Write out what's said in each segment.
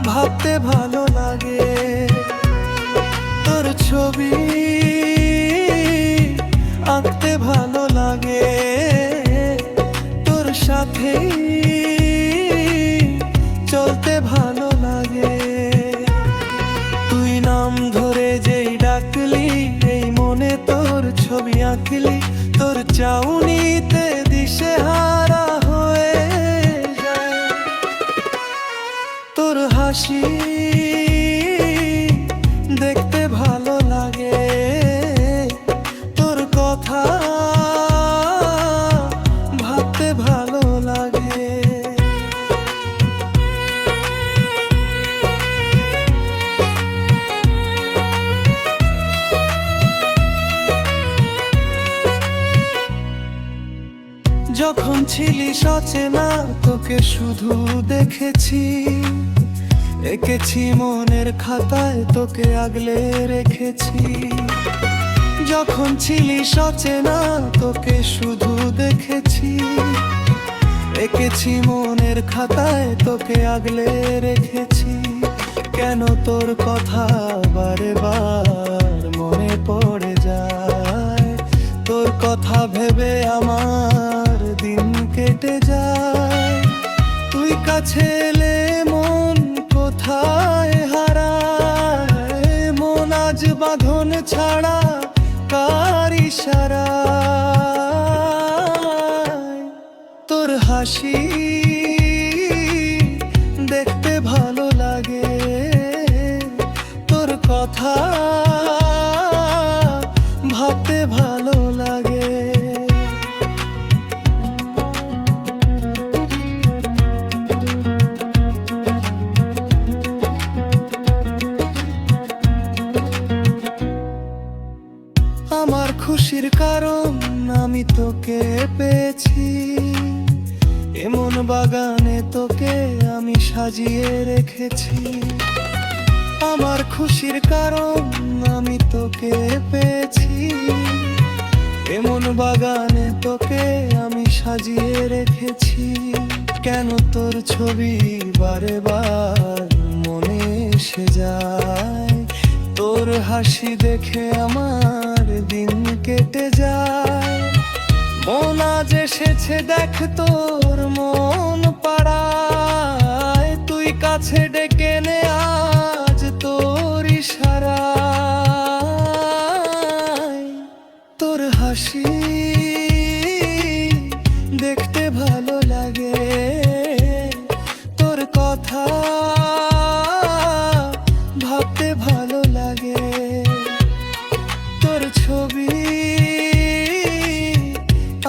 ভাবতে ভালো লাগে, তোর ছবি আঁকতে ভালো লাগে, তোর সাথে চলতে ভালো লাগে। তুই নাম ধরে যেই ডাকলি, এই মনে তোর ছবি আঁকলি, তোর চাউনিতে দিশেহারা হয়ে যায়। তোর হাসি দেখতে ভালো লাগে, তোর কথা ভাবতে ভালো লাগে। যখন ছিলি সচেনা তোকে শুধু দেখেছি, এঁকেছি মনের খাতায় তোকে আগলে রেখেছি। যখন ছিলি সচেনা তোকে শুধু দেখেছি, এঁকেছি মনের খাতায় তোকে আগলে রেখেছি। কেন তোর কথা বারে বার মনে পড়ে যায়, তোর কথা ভেবে আমার দিন কেটে যায়। তুই কাছে এলে মন কোথায় হারায়, মন আজ বাঁধন ছাড়া কার ইশারায়। তোর হাসি দেখতে ভালো লাগে, তোর কথা ভাবতে ভালো লাগে। আমার খুশির কারণ আমি তোকে পেয়েছি, এমন বাগানে তোকে আমি সাজিয়ে রেখেছি। আমার খুশির কারণ আমি তোকে পেয়েছি, এমন বাগানে তোকে আমি সাজিয়ে রেখেছি। কেন তোর ছবি বারে বার মনে এসে যায়, তোর হাসি দেখে আমার দিন কেটে যায়। মন আজ এসেছে দেখ তোর মন পাড়ায়, তুই কাছে ডেকে নে আজ তোর ইশারায়। তোর হাসি দেখতে ভালো লাগে, তোর কথা ভাবতে ভালো লাগে, তোর ছবি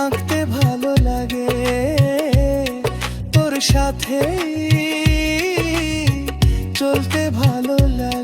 আঁকতে ভালো লাগে, তোর সাথে চলতে ভালো লাগে।